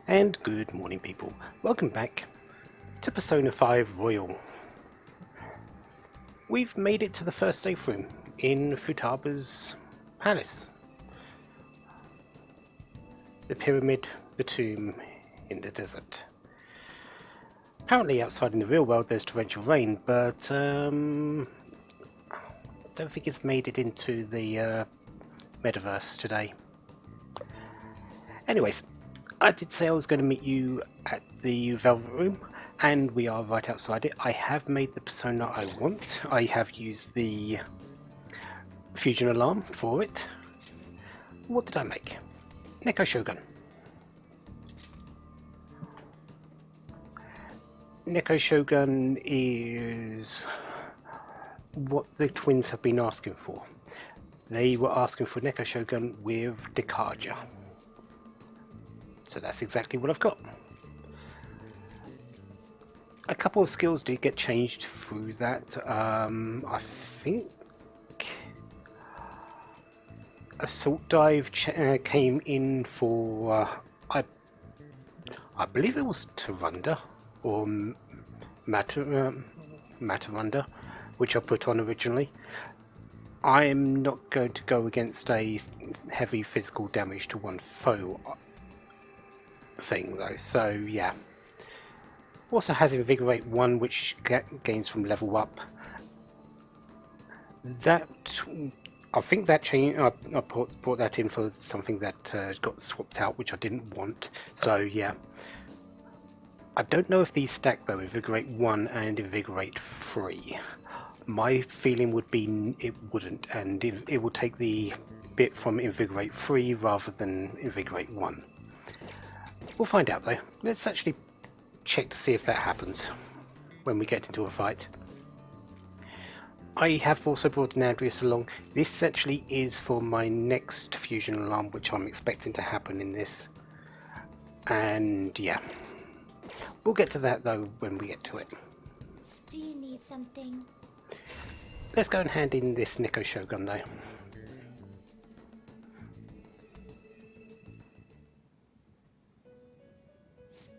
And good morning, people. Welcome back to Persona 5 Royal. We've made it to the first safe room in Futaba's palace. The pyramid, the tomb in the desert. Apparently outside in the real world there's torrential rain, but I don't think it's made it into the metaverse today. Anyways, I did say I was going to meet you at the Velvet Room, and we are right outside it. I have made the persona I want. I have used the fusion alarm for it. What did I make? Neko Shogun. Neko Shogun is what the twins have been asking for. They were asking for Neko Shogun with Dekaja. So that's exactly what I've got. A couple of skills did get changed through that. I think Assault Dive came in for I believe it was Tarunda or Matarunda, which I put on originally. I'm not going to go against a heavy physical damage to one foe thing though, so yeah. Also has Invigorate 1, which gains from level up. That I think that change I brought that in for something that got swapped out, which I didn't want. So yeah, I don't know if these stack though. Invigorate 1 and Invigorate 3. My feeling would be it wouldn't, and it will take the bit from Invigorate 3 rather than Invigorate 1. We'll find out though. Let's actually check to see if that happens when we get into a fight. I have also brought an Andreas along. This actually is for my next fusion alarm, which I'm expecting to happen in this. And yeah, we'll get to that though when we get to it. Do you need something? Let's go and hand in this Neko Shogun though.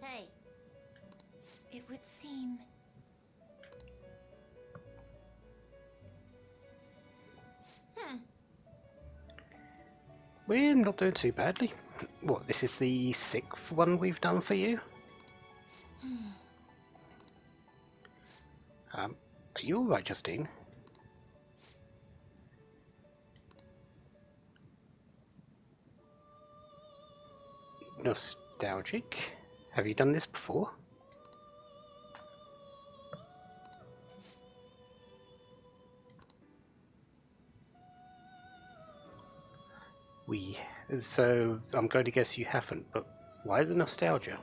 Hey. It would seem... We're not doing too badly. What, this is the 6th one we've done for you? Are you alright, Justine? Nostalgic? Have you done this before? So I'm going to guess you haven't, but why the nostalgia?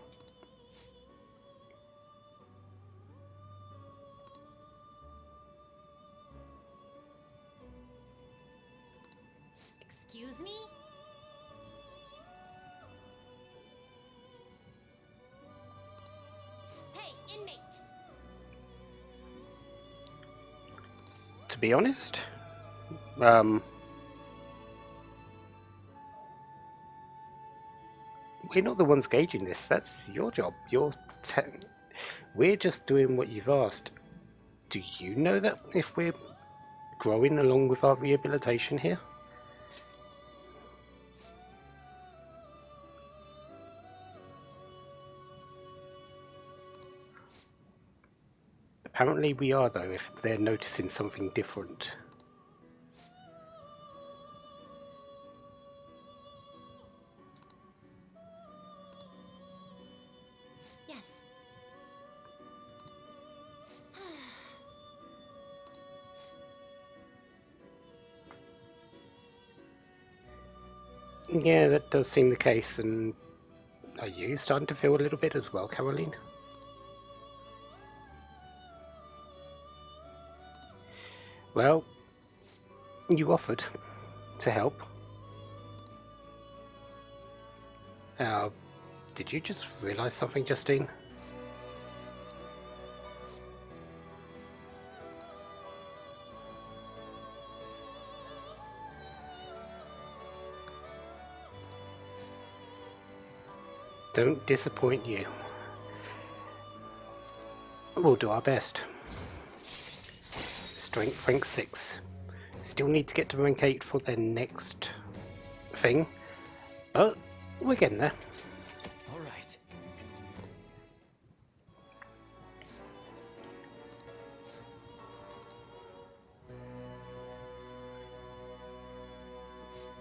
Excuse me? Hey, inmate! To be honest, we're not the ones gauging this. That's your job. We're just doing what you've asked. Do you know that if we're growing along with our rehabilitation here? Apparently we are though, if they're noticing something different. Yes. Yeah, that does seem the case, and are you starting to feel a little bit as well, Caroline? Well, you offered to help. Did you just realise something, Justine? Don't disappoint you. We'll do our best. Strength rank 6. Still need to get to rank 8 for their next thing, but we're getting there. All right.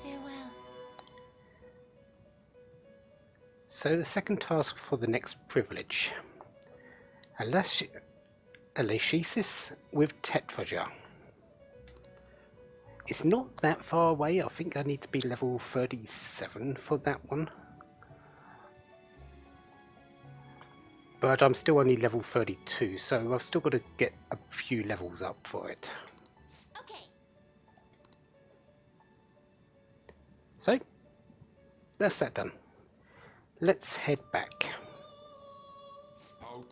Farewell. So the second task for the next privilege. Alethesis with Tetraja. It's not that far away. I think I need to be level 37 for that one. But I'm still only level 32, so I've still got to get a few levels up for it. Okay. So, that's that done. Let's head back. Oh.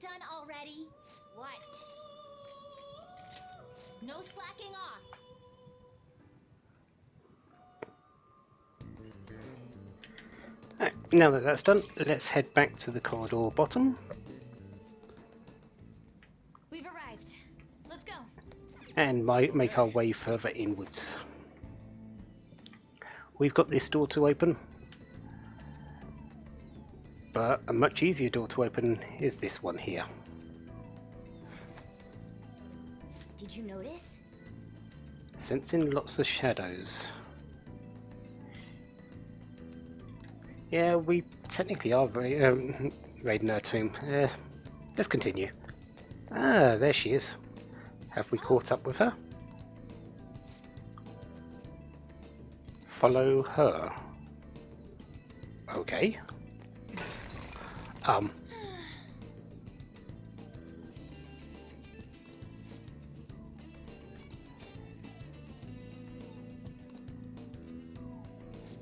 Done already? What? No slacking off. Right, now that that's done, let's head back to the corridor bottom We've arrived. Let's go. and make our way further inwards. We've got this door to open, but a much easier door to open is this one here. Did you notice? Sensing lots of shadows. Yeah, we technically are raiding her tomb. Let's continue. Ah, there she is. Have we caught up with her? Follow her. Okay.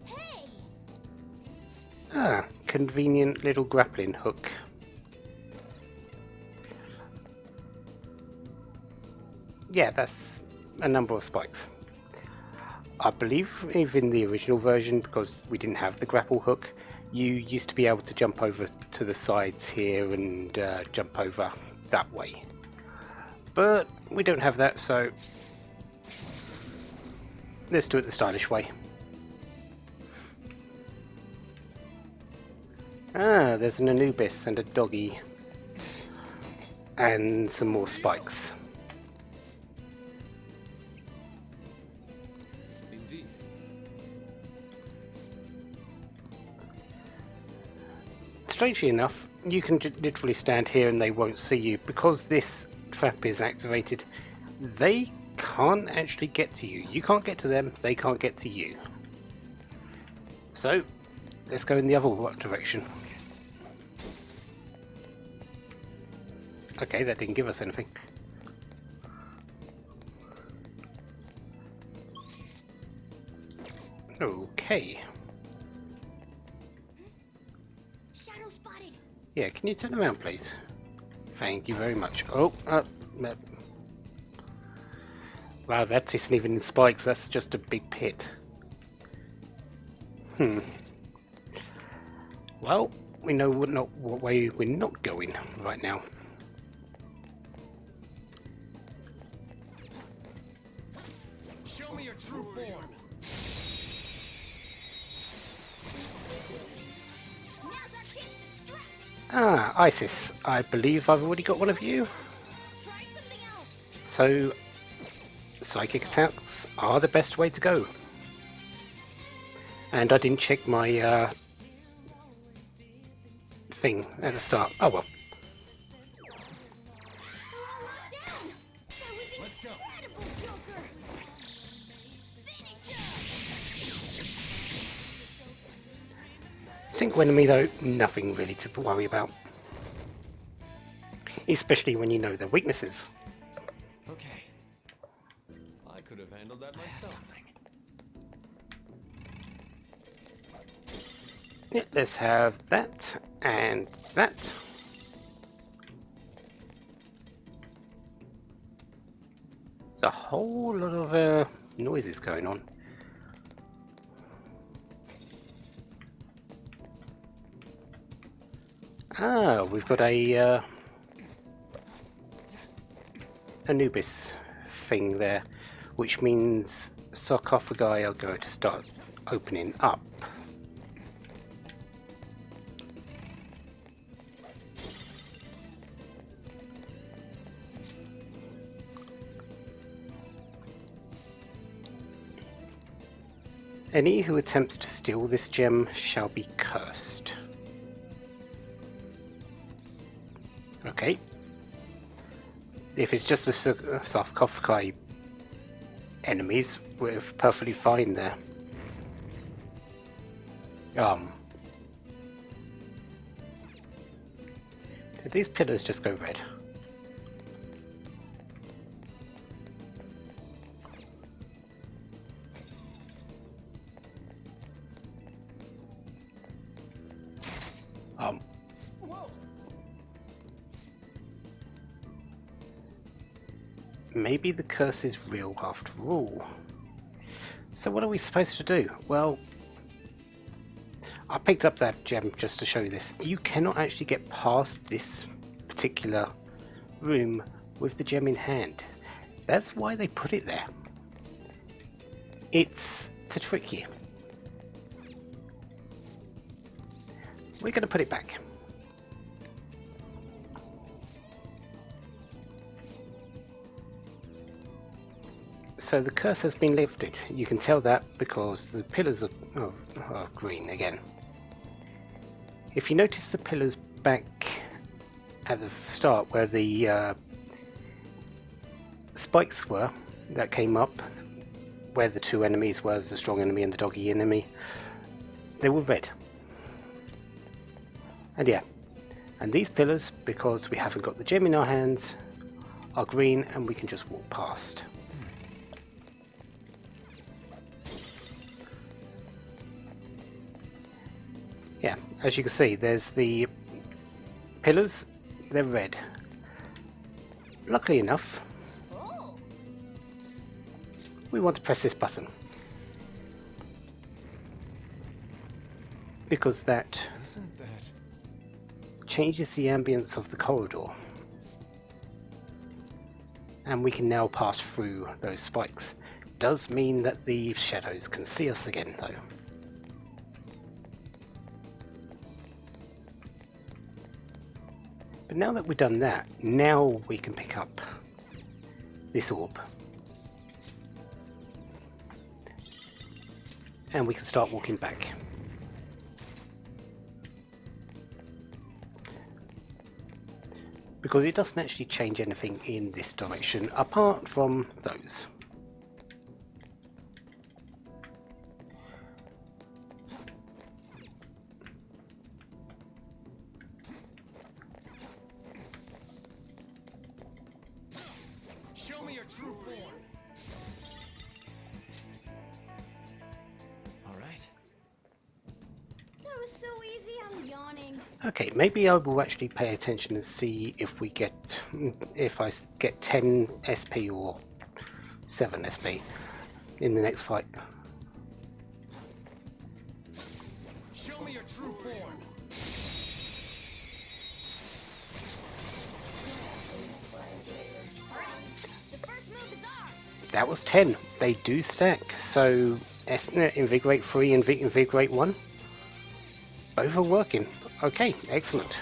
Hey! Ah, convenient little grappling hook. Yeah, that's a number of spikes. I believe even the original version, because we didn't have the grapple hook, you used to be able to jump over to the sides here and jump over that way. But we don't have that, so let's do it the stylish way. Ah, there's an Anubis and a doggy. And some more spikes. Indeed. Strangely enough, you can literally stand here and they won't see you. Because this trap is activated, they can't actually get to you. You can't get to them, they can't get to you. So, let's go in the other direction. Okay, that didn't give us anything. Okay. Shadow spotted. Yeah, can you turn around, please? Thank you very much. Oh, wow, that isn't even in spikes. That's just a big pit. Well, we know what way we're not going right now. Show me your true form. Now's our chance to strike. Ah, Isis. I believe I've already got one of you. Try something else. So, psychic attacks are the best way to go. And I didn't check my thing at the start. Oh well. We're all locked down. That was Let's go. incredible, Joker. Finish him. Single enemy though, nothing really to worry about. Especially when you know their weaknesses. Okay. I could have handled that myself. Yeah, let's have that and that. There's a whole lot of noises going on. Ah, we've got a Anubis thing there, which means sarcophagi are going to start opening up. Any who attempts to steal this gem shall be cursed. Okay. If it's just the sarcophagi enemies, we're perfectly fine there. Did these pillars just go red? Whoa. Maybe the curse is real after all. So what are we supposed to do? Well, I picked up that gem just to show you this. You cannot actually get past this particular room with the gem in hand. That's why they put it there. It's to trick you. We're going to put it back. So the curse has been lifted. You can tell that because the pillars are green again. If you notice the pillars back at the start where the spikes were that came up, where the two enemies were, the strong enemy and the doggy enemy, they were red. And yeah, and these pillars, because we haven't got the gem in our hands, are green and we can just walk past. Yeah, as you can see, there's the pillars, they're red. Luckily enough, Oh. we want to press this button. Because that Isn't that... changes the ambience of the corridor. And we can now pass through those spikes. Does mean that the shadows can see us again though. But now that we've done that, now we can pick up this orb. And we can start walking back. Because it doesn't actually change anything in this direction apart from those. Show me your true form. All right. That was so easy, I'm yawning. Okay, maybe I will actually pay attention and see if we get, if I get 10 SP or 7 SP in the next fight. Show me your true form. The first move is ours. That was 10. They do stack. So Invigorate 3 and Invigorate 1. Both are working. Okay, excellent.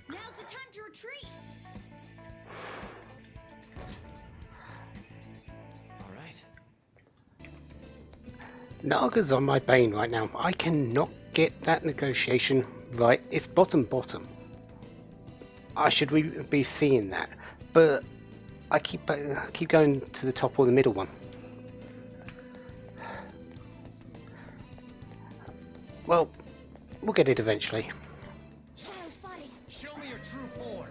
Now's the time to retreat. All right. Naga's on my bane right now. I cannot get that negotiation right. It's bottom. I should be seeing that, but I keep going to the top or the middle one. Well, we'll get it eventually. Shadow spotted. Show me your true form.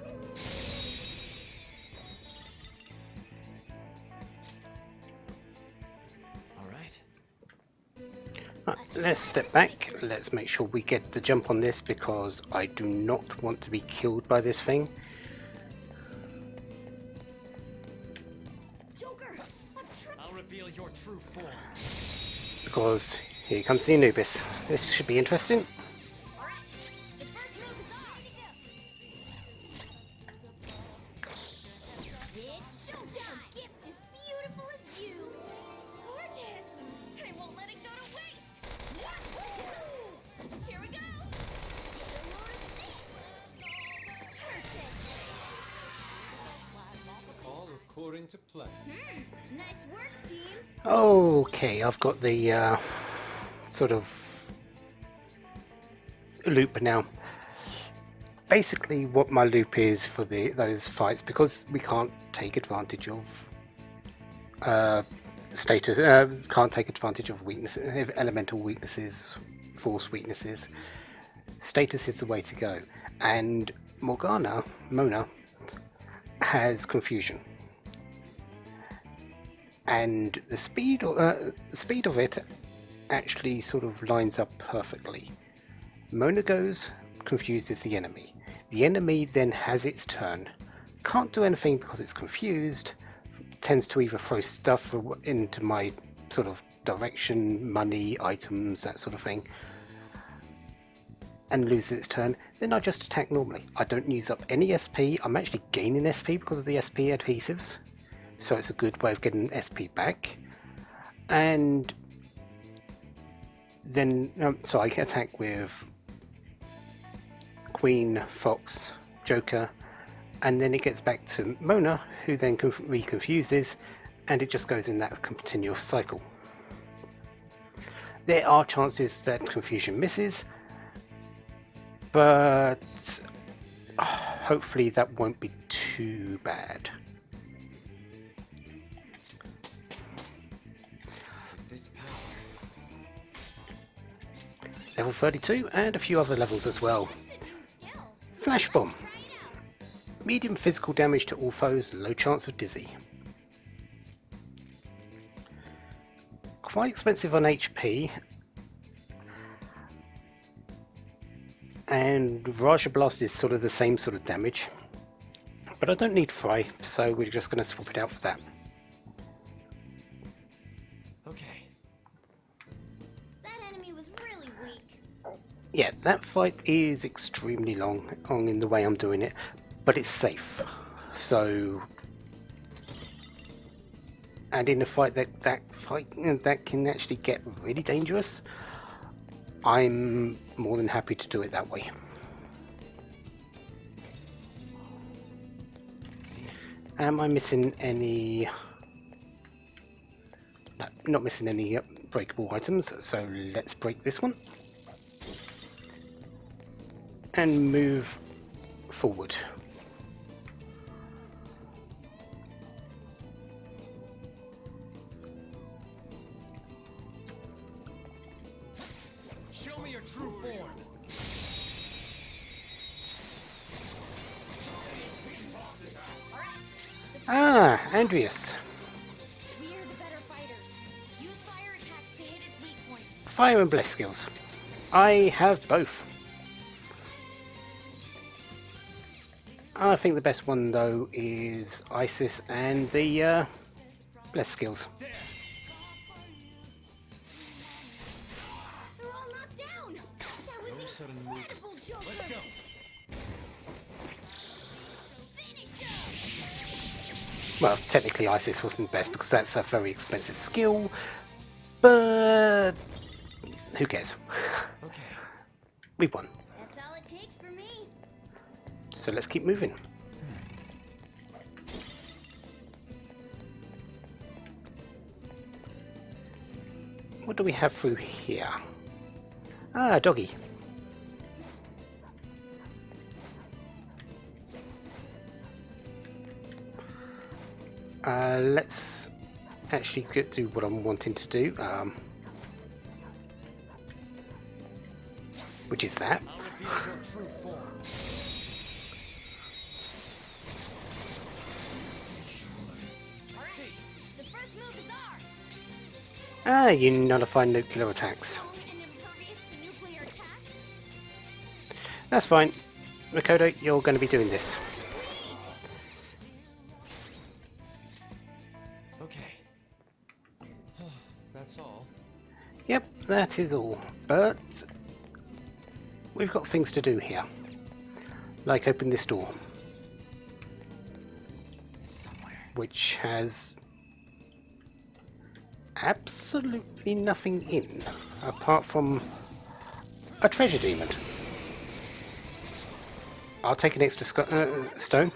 All right. Right, let's step back. Let's make sure we get the jump on this because I do not want to be killed by this thing. Joker, I'm I'll reveal your true form. because here comes the Anubis. This should be interesting. Alright, the first move is ours. It's showtime! A gift as beautiful as you! Gorgeous! I won't let it go to waste! Here we go! Get a load of this! Perfect! All according to plan. Nice work, team! Okay, I've got the sort of loop now. Basically, what my loop is for those fights, because we can't take advantage of status, can't take advantage of weaknesses, elemental weaknesses, force weaknesses. Status is the way to go, and Mona, has confusion, and the speed of it actually sort of lines up perfectly. Mona goes, confuses the enemy. The enemy then has its turn, can't do anything because it's confused, tends to either throw stuff into my sort of direction, money, items, that sort of thing, and loses its turn. Then I just attack normally. I don't use up any SP. I'm actually gaining SP because of the SP adhesives, so it's a good way of getting SP back. And then so I can attack with Queen, Fox, Joker, and then it gets back to Mona, who then reconfuses, and it just goes in that continuous cycle. There are chances that confusion misses, but hopefully that won't be too bad. With this power. Level 32 and a few other levels as well. That's a new skill! Flash Bomb. Try it out! Medium physical damage to all foes, low chance of dizzy. Quite expensive on HP. And Raja Blast is sort of the same sort of damage. But I don't need Fry, so we're just going to swap it out for that. Okay. That enemy was really weak. Yeah, that fight is extremely long in the way I'm doing it, but it's safe. So, and in a fight that can actually get really dangerous, I'm more than happy to do it that way. Am I missing any? No, not missing any breakable items, so let's break this one and move forward. Show me your true form. Ah, Andreas. We're the better fighters. Use fire attacks to hit its weak points. Fire and Bless skills. I have both. I think the best one though is Isis and the Bless skills. They're all knocked down! That No was sudden incredible, movement. Joker! Let's go. Finish him! Well, technically Isis wasn't best because that's a very expensive skill, but who cares? Okay. We won. That's all it takes for me. So let's keep moving. What do we have through here? Ah, doggy. Let's actually do what I'm wanting to do, which is that. I'll reveal your true form. Alright, the first move is ours! Ah, you nullify nuclear attacks. Strong and impervious to nuclear attacks? That's fine. Makoto, you're going to be doing this. Okay. That's all. Yep, that is all. But we've got things to do here. Like open this door. Which has absolutely nothing in. Apart from a treasure demon. I'll take an extra stone.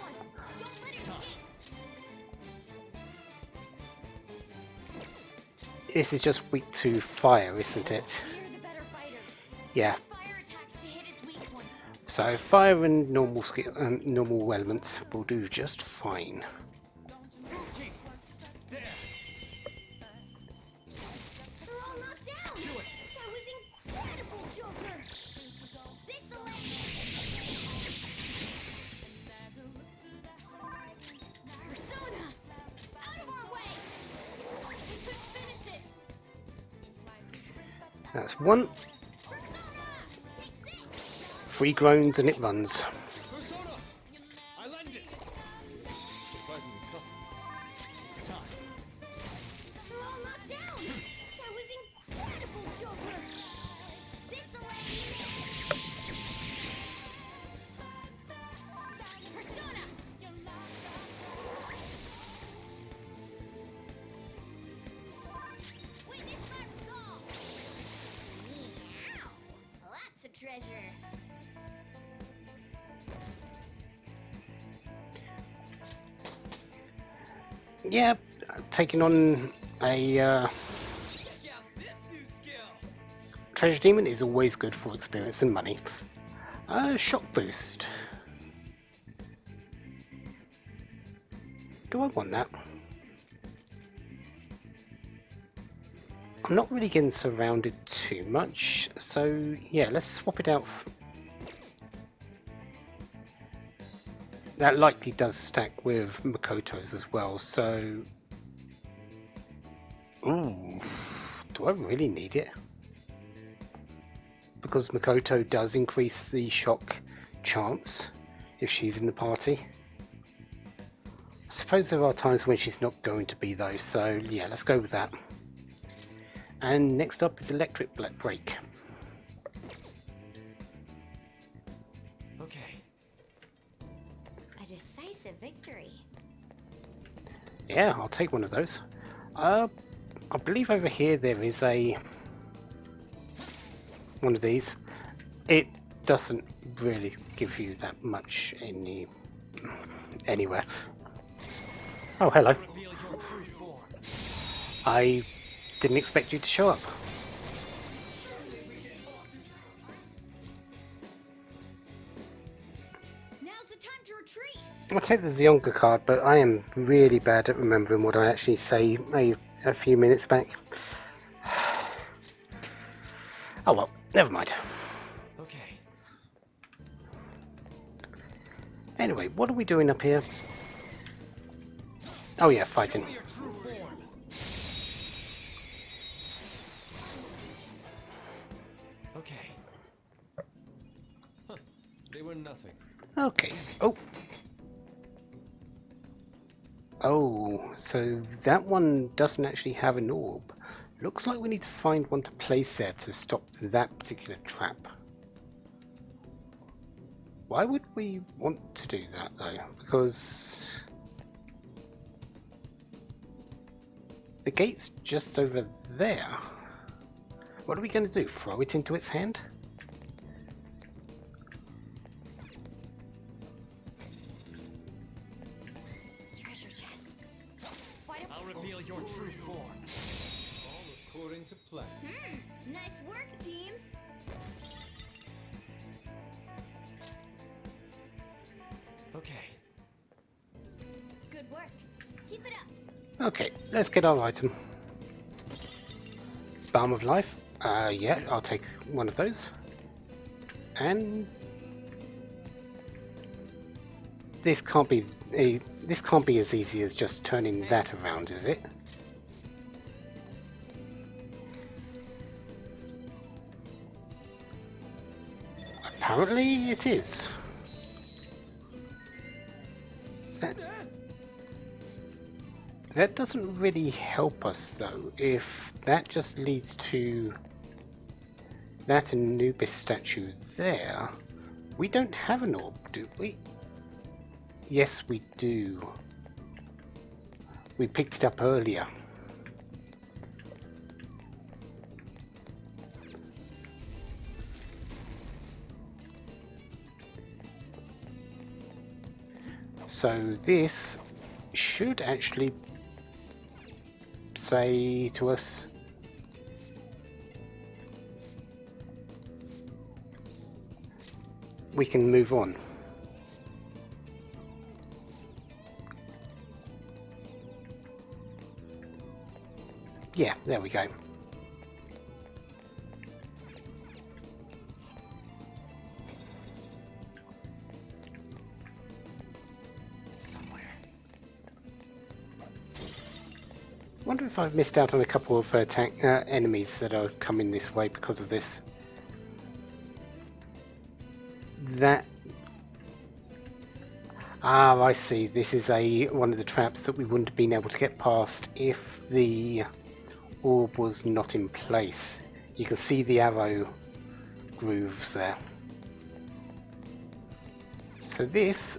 This is just weak to fire, isn't it? We're the better fighters. Yeah. Use fire attacks to hit its weak points. So fire and normal normal elements will do just fine. There. They're all knocked down. That was incredible, Joker. This'll end it. Persona, out of our way. We could finish it. That's one. 3 groans and it runs. Persona! I landed! Surprisingly tough. It's time. They're all knocked down. That was incredible, Joker. This'll end it. Persona. Witness my resolve. Meow. Lots of treasure. Yeah, taking on a Check out this new skill! treasure demon is always good for experience and money. Shock boost. Do I want that? I'm not really getting surrounded too much, so yeah, let's swap it out. That likely does stack with Makoto's as well, so... Ooh, do I really need it? Because Makoto does increase the shock chance if she's in the party. I suppose there are times when she's not going to be though, so yeah, let's go with that. And next up is Electric Break. Okay. A decisive victory. Yeah, I'll take one of those. I believe over here there is one of these. It doesn't really give you that much anywhere. Oh, hello. Reveal your true form. I didn't expect you to show up. Now's the time to retreat. I'll take the Zionga card, but I am really bad at remembering what I actually say a few minutes back. Oh well, never mind. Okay. Anyway, what are we doing up here? Oh yeah, fighting. Show me your true form. Okay. Huh. They were nothing. Okay. Oh. Oh, so that one doesn't actually have an orb. Looks like we need to find one to place there to stop that particular trap. Why would we want to do that though? Because the gate's just over there. What are we going to do? Throw it into its hand? Treasure chest. I'll reveal your true form. All according to plan. Nice work, team. Okay. Good work. Keep it up. Okay, let's get our item. Balm of Life. Yeah, I'll take one of those. And this can't be as easy as just turning that around, is it? Apparently it is. That doesn't really help us though, if that just leads to that Anubis statue there. We don't have an orb, do we? Yes, we do. We picked it up earlier. So this should actually say to us we can move on. Yeah, there we go. Wonder if I've missed out on a couple of enemies that are coming this way because of this. That... Ah, I see. This is one of the traps that we wouldn't have been able to get past if the orb was not in place. You can see the arrow grooves there. So this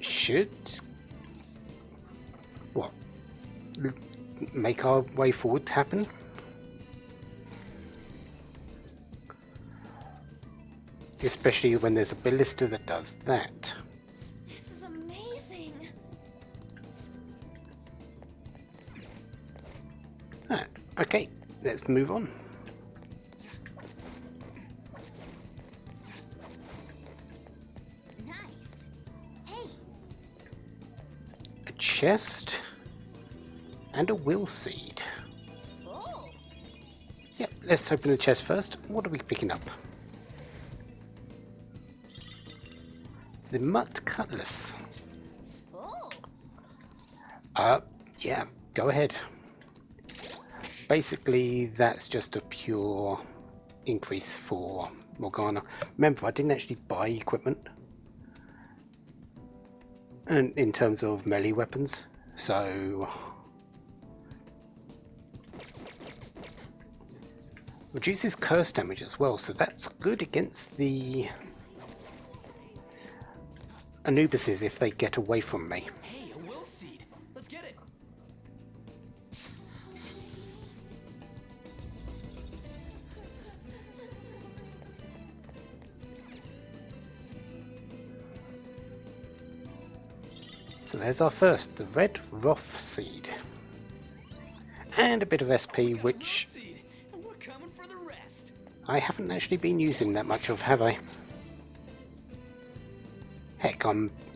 should... what? Make our way forward happen. Especially when there's a ballista that does that. This is amazing. Ah, okay, let's move on. Nice. Hey, A chest and a will seed. oh, Yep, let's open the chest first. What are we picking up? The Mutt Cutlass. oh. Yeah, go ahead. Basically, that's just a pure increase for Morgana. Remember, I didn't actually buy equipment. And in terms of melee weapons, so... reduces curse damage as well, so that's good against the Anubises if they get away from me. Hey, a will seed. Let's get it. So there's our first, the red Roth seed. And a bit of SP, which Seed, and we're coming for the rest. I haven't actually been using that much of, have I? Heck,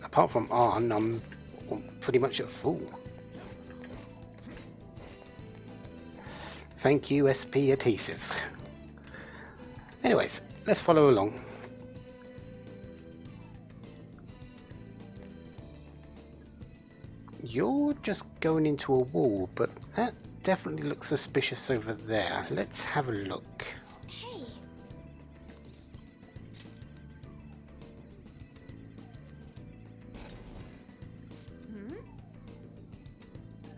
apart from Arn, I'm pretty much at full. Thank you, SP adhesives. Anyways, let's follow along. You're just going into a wall, but that definitely looks suspicious over there. Let's have a look. Hey,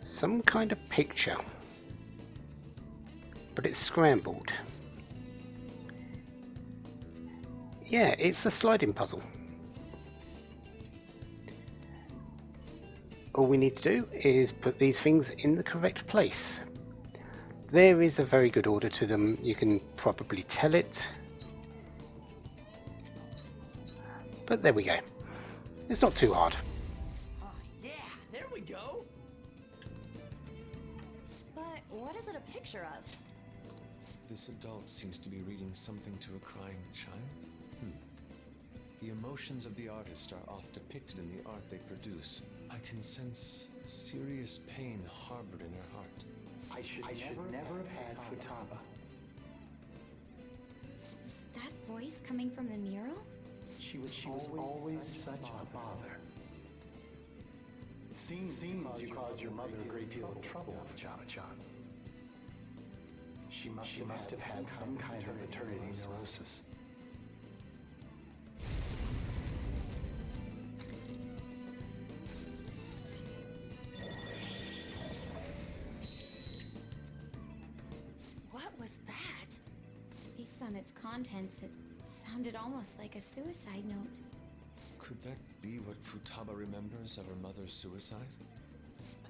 Some kind of picture, but it's scrambled. Yeah, it's a sliding puzzle. All we need to do is put these things in the correct place. There is a very good order to them, you can probably tell it. But there we go. It's not too hard. Oh, yeah, there we go. but what is it a picture of? This adult seems to be reading something to a crying child. The emotions of the artist are oft depicted in the art they produce. I can sense serious pain harbored in her heart. I should never have had Futaba. Is that voice coming from the mural? She was always such a bother. It seems you caused your mother a great deal of trouble, Futaba-chan. She must have had some kind of maternity neurosis. on its contents, it sounded almost like a suicide note. Could that be what Futaba remembers of her mother's suicide?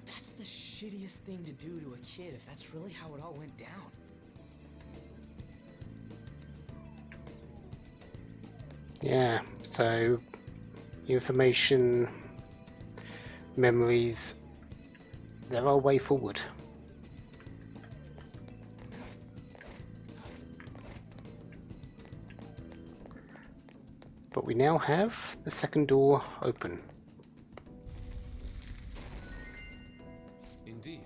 That's the shittiest thing to do to a kid if that's really how it all went down. Yeah, so information, memories, they're our way forward. But we now have the second door open. Indeed.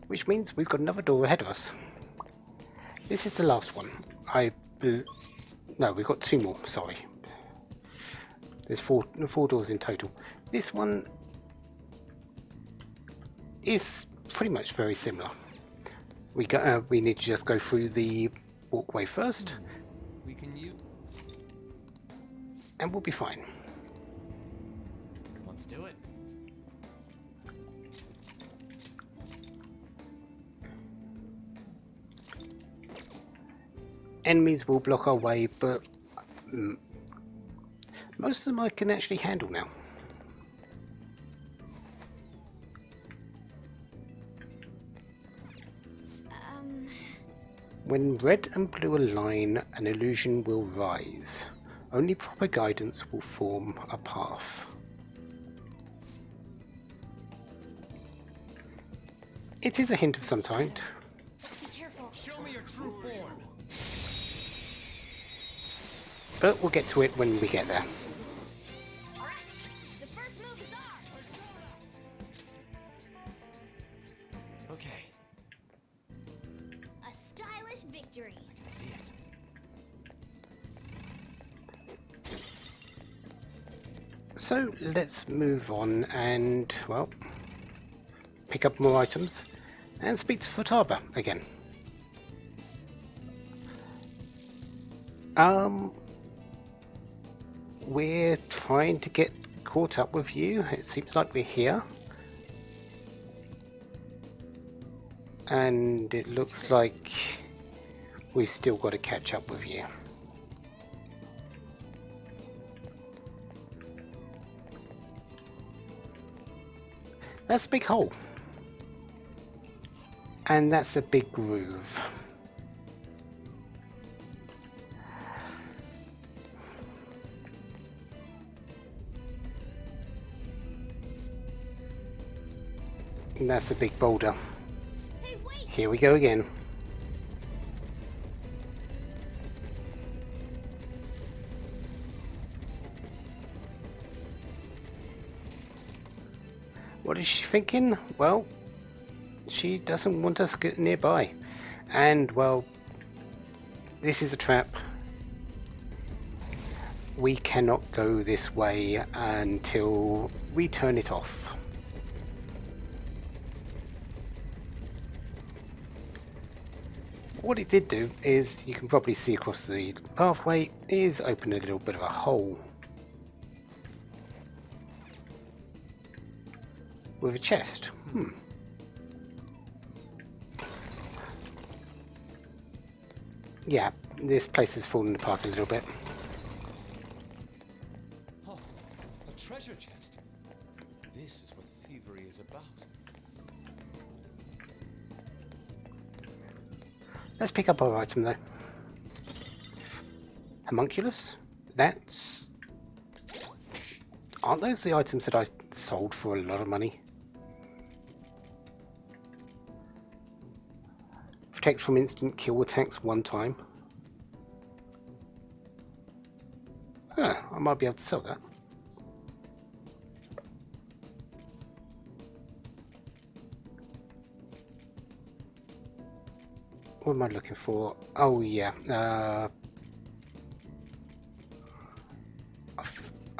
Which means we've got another door ahead of us. This is the last one. No, we've got two more, sorry. There's four doors in total. This one is pretty much very similar. We need to just go through the walkway first, We can use. and we'll be fine. Let's do it. Enemies will block our way, but most of them I can actually handle now. When red and blue align, an illusion will rise. Only proper guidance will form a path. It is a hint of some kind. Be careful. Show me your true form. But we'll get to it when we get there. All right. The first move is ours. Okay, A stylish victory. I can see it. So let's move on and, well, pick up more items and speak to Futaba again. We're trying to get caught up with you. It seems like we're here. And it looks like we've still got to catch up with you. That's a big hole. And that's a big groove. And that's a big boulder. Hey, wait! Here we go again. What is she thinking? Well, she doesn't want us to get nearby. And, well, this is a trap. We cannot go this way until we turn it off. What it did do is, you can probably see across the pathway, is open a little bit of a hole with a chest. Yeah, this place has fallen apart a little bit. Oh, a treasure chest. This is what thievery is about. Let's pick up our item though. Homunculus? That's... Aren't those the items that I sold for a lot of money? Protects from instant kill attacks one time. Huh, I might be able to sell that. What am I looking for? Oh yeah,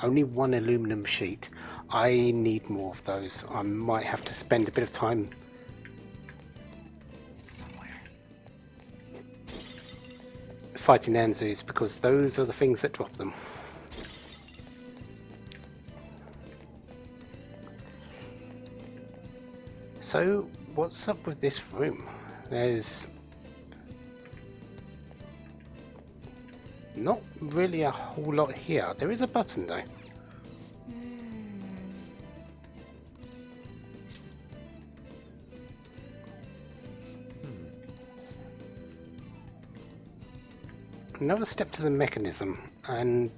only one aluminum sheet. I need more of those. I might have to spend a bit of time It's somewhere. fighting Anzus, because those are the things that drop them. So, what's up with this room? There's not really a whole lot here. There is a button though. Another step to the mechanism, and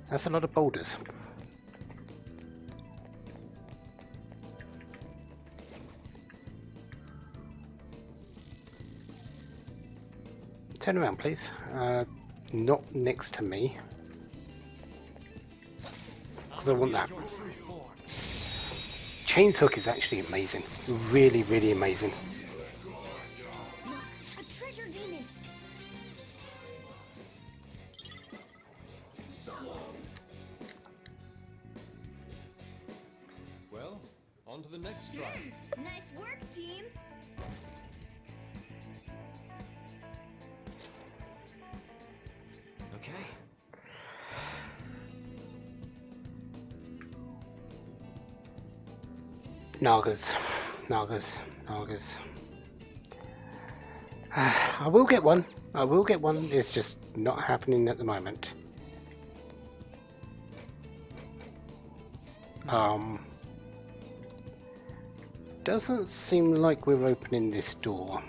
that's a lot of boulders. Turn around, please. Not next to me, because I want that. Chain's hook is actually amazing. Really, really amazing. A treasure demon. Well, on to the next try. Nice work, team. Okay. Nagas. I will get one. It's just not happening at the moment. Doesn't seem like we're opening this door.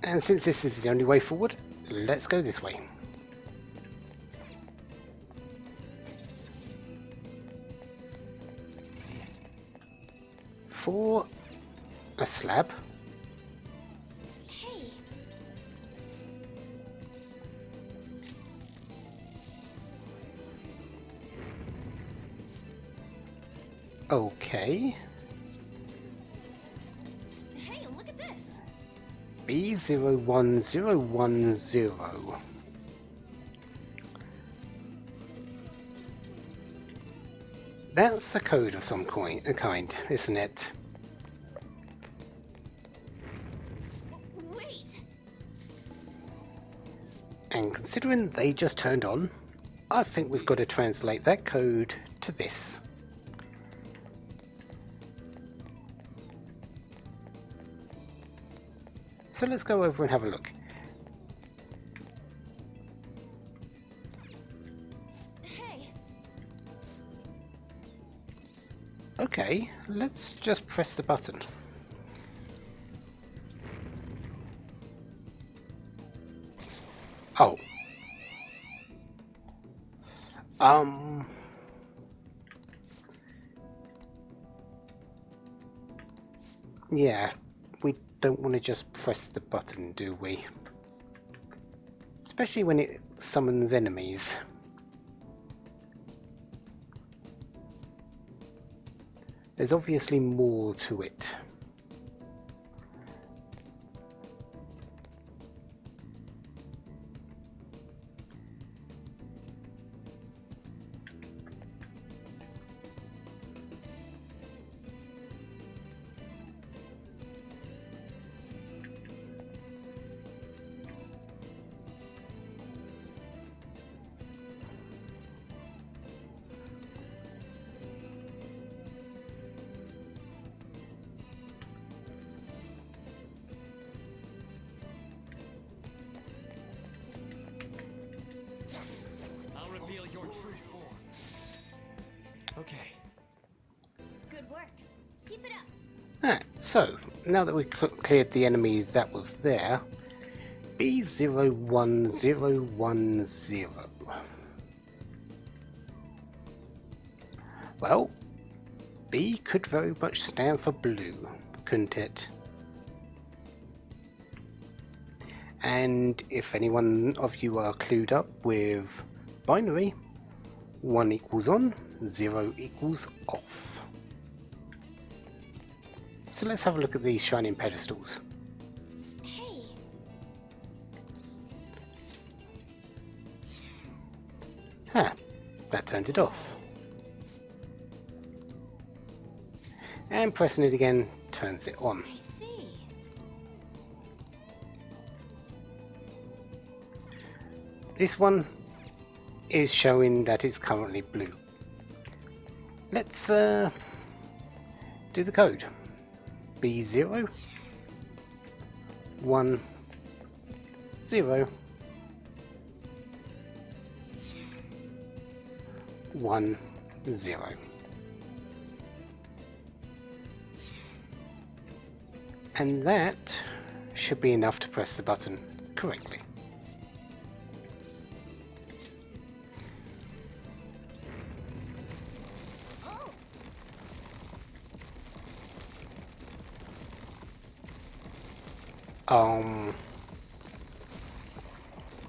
And since this is the only way forward, let's go this way. See it. For a slab. Hey, Okay. hey, look at this. B01010. That's a code of some kind, isn't it? Wait. And considering they just turned on, I think we've got to translate that code to this. So let's go over and have a look. Hey, Okay, let's just press the button. Oh. Yeah, we don't want to just press the button, do we? Especially when it summons enemies. There's obviously more to it. I'll reveal your true form. Okay. good work. Keep it up. Alright, so now that we've cleared the enemy that was there, B01010. Well, B could very much stand for blue, couldn't it? And if anyone of you are clued up with binary, 1 equals on, 0 equals off. So let's have a look at these shining pedestals. Hey, Huh, that turned it off. And pressing it again turns it on. I see. This one is showing that it's currently blue. Let's do the code. B0 1 0 1 0. And that should be enough to press the button correctly.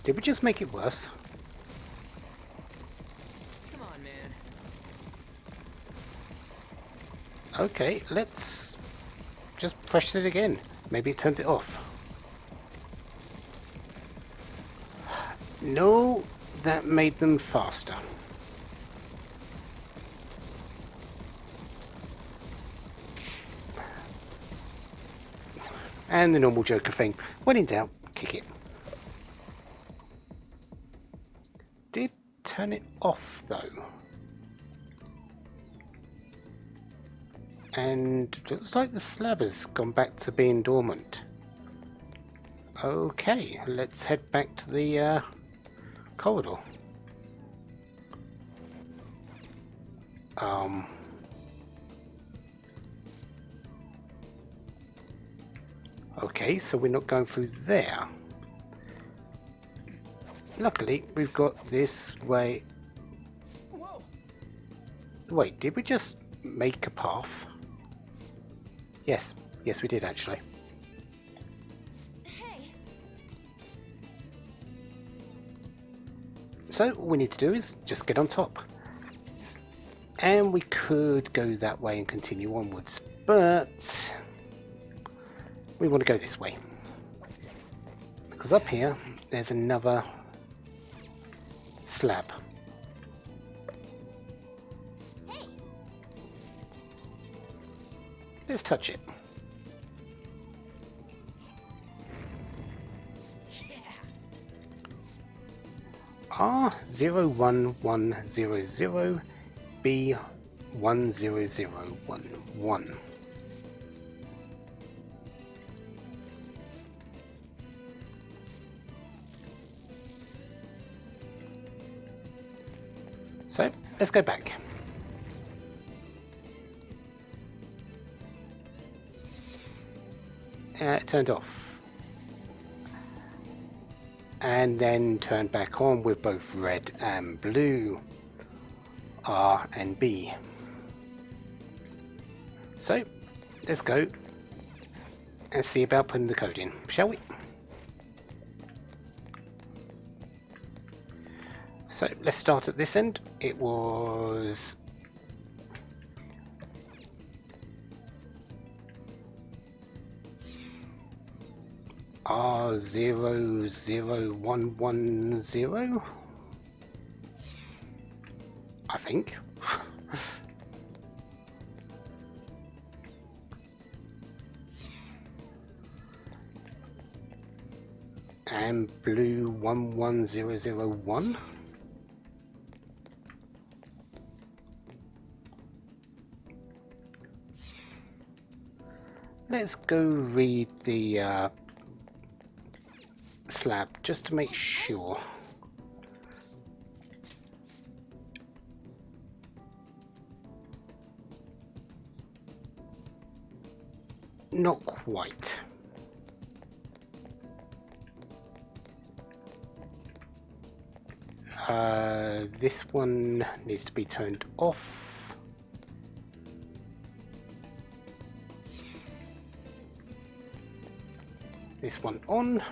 Did we just make it worse? Come on, man. Okay, let's just press it again. Maybe it turns it off. No, that made them faster. And the normal Joker thing. When in doubt, kick it. Did turn it off though. And looks like the slab has gone back to being dormant. Okay, let's head back to the corridor. Okay, so we're not going through there. Luckily, we've got this way. Whoa! Wait, did we just make a path? Yes, yes we did actually. Hey, So all we need to do is just get on top. And we could go that way and continue onwards, but we want to go this way. Because up here, there's another slab. hey, Let's touch it. R01100 B10011. So let's go back. It turned off. And then turned back on with both red and blue. R and B. So let's go and see about putting the code in, shall we? So let's start at this end. It was R00110, I think. And blue 11001. Let's go read the slab just to make sure. Not quite. This one needs to be turned off. This one on.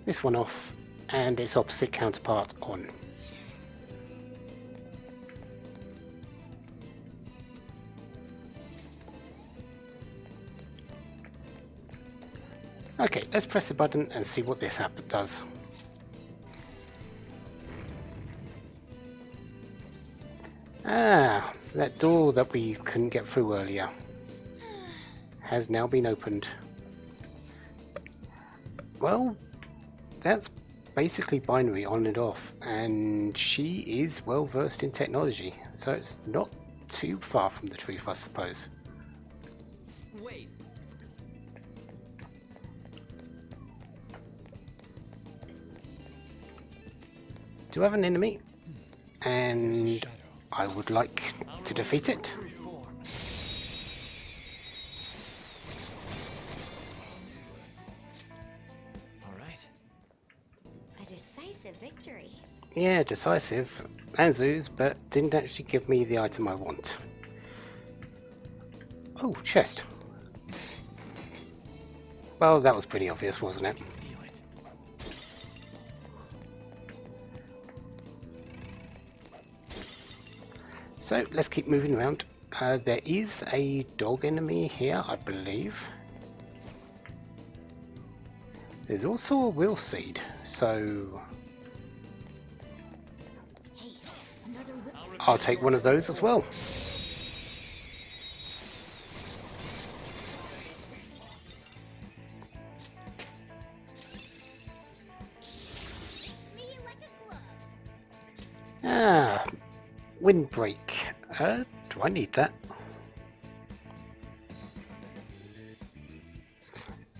This one off, and its opposite counterpart on. Okay, let's press the button and see what this app does. Ah, that door that we couldn't get through earlier has now been opened. Well, that's basically binary on and off, and she is well versed in technology, so it's not too far from the truth, I suppose. Wait. Do you have an enemy? There's a And shadow. I would like to defeat it. True form. All right. A decisive victory. Yeah, decisive. And Zeus, but didn't actually give me the item I want. Oh, chest. Well, that was pretty obvious, wasn't it? Feel it. So, let's keep moving around. There is a dog enemy here, I believe. There's also a will seed, so Hey, another whip. I'll take one of those as well. Me like a glove. Ah, windbreak. Do I need that?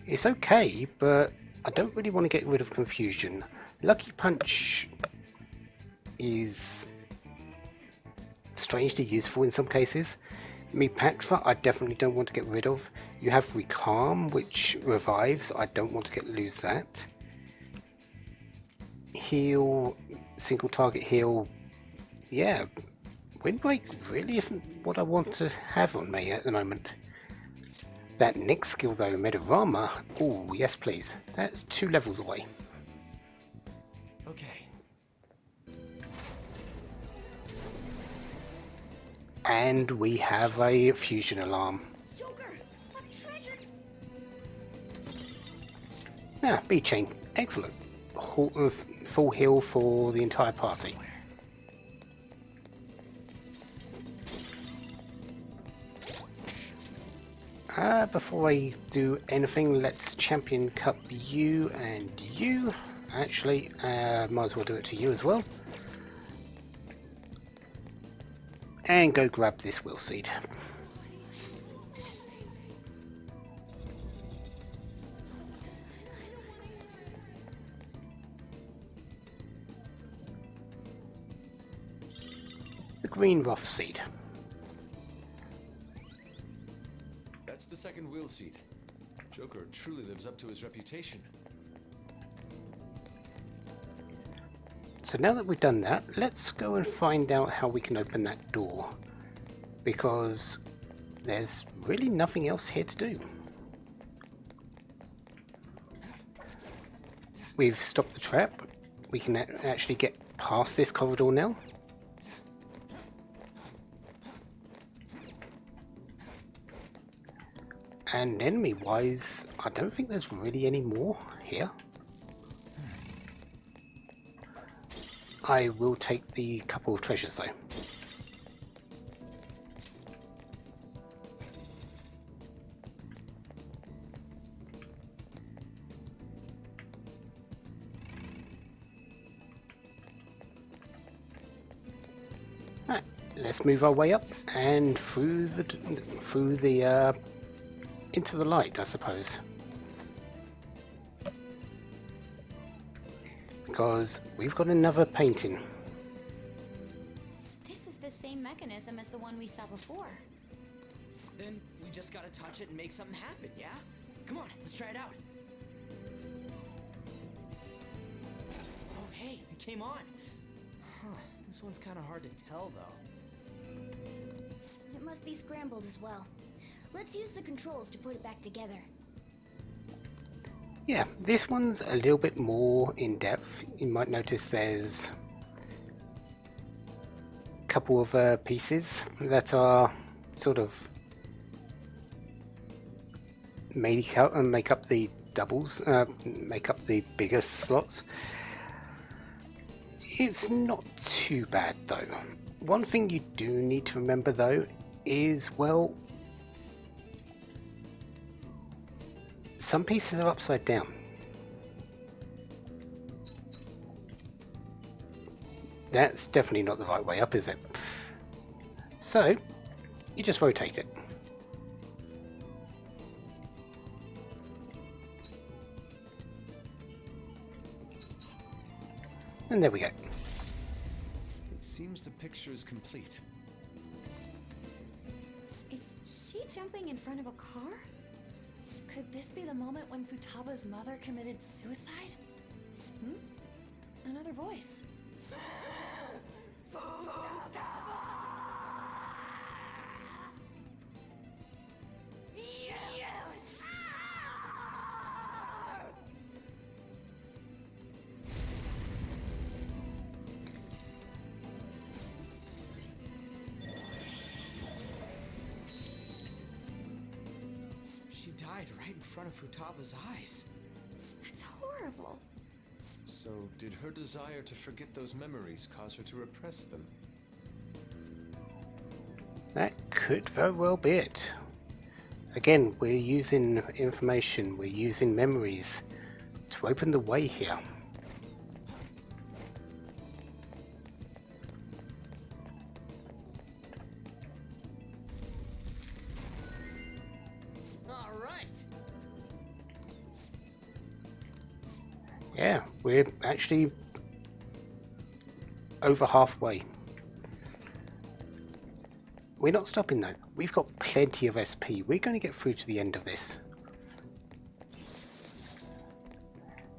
It's okay, but I don't really want to get rid of confusion. Lucky Punch is strangely useful in some cases. Me Patra, I definitely don't want to get rid of. You have Recalm, which revives. I don't want to lose that. Heal, single target heal. Yeah, Windbreak really isn't what I want to have on me at the moment. That next skill though, Medarama, oh yes please. That's 2 levels away. Okay. And we have a fusion alarm. Joker, a treasure. Ah, B chain, excellent. Full heal for the entire party. Before I do anything, let's Champion Cup you and you. Actually, might as well do it to you as well. And go grab this will seed. The green rough seed. That's the second wheel seat. Joker truly lives up to his reputation. So now that we've done that, let's go and find out how we can open that door. Because there's really nothing else here to do. We've stopped the trap. We can actually get past this corridor now. And enemy-wise, I don't think there's really any more here. I will take the couple of treasures though. Right, let's move our way up and through the into the light, I suppose. Because we've got another painting. This is the same mechanism as the one we saw before. Then we just gotta touch it and make something happen, yeah? Come on, let's try it out. Oh, hey, it came on. Huh, this one's kind of hard to tell, though. It must be scrambled as well. Let's use the controls to put it back together. Yeah, this one's a little bit more in depth. You might notice there's a couple of pieces that are sort of make up the doubles, make up the bigger slots. It's not too bad though. One thing you do need to remember though is, well, some pieces are upside down. That's definitely not the right way up, is it? So, you just rotate it. And there we go. It seems the picture is complete. Is she jumping in front of a car? Could this be the moment when Futaba's mother committed suicide? Another voice. She died right in front of Futaba's eyes. That's horrible. So, did her desire to forget those memories cause her to repress them? That could very well be it. Again, we're using information, we're using memories to open the way here. All right. Yeah, we're actually over halfway. We're not stopping though. We've got plenty of SP. We're going to get through to the end of this.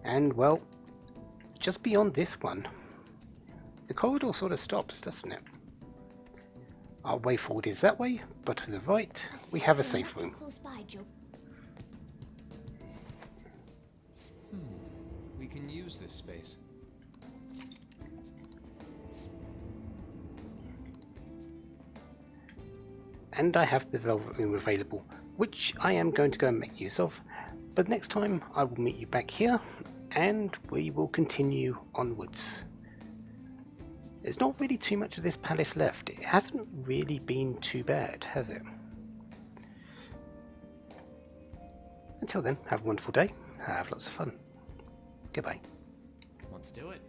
And well, just beyond this one, the corridor sort of stops, doesn't it? Our way forward is that way, but to the right, we have a safe room. Close by, Joe. We can use this space. And I have the velvet room available, which I am going to go and make use of. But next time I will meet you back here, and we will continue onwards. There's not really too much of this palace left. It hasn't really been too bad, has it? Until then, have a wonderful day, have lots of fun. Goodbye. Let's do it.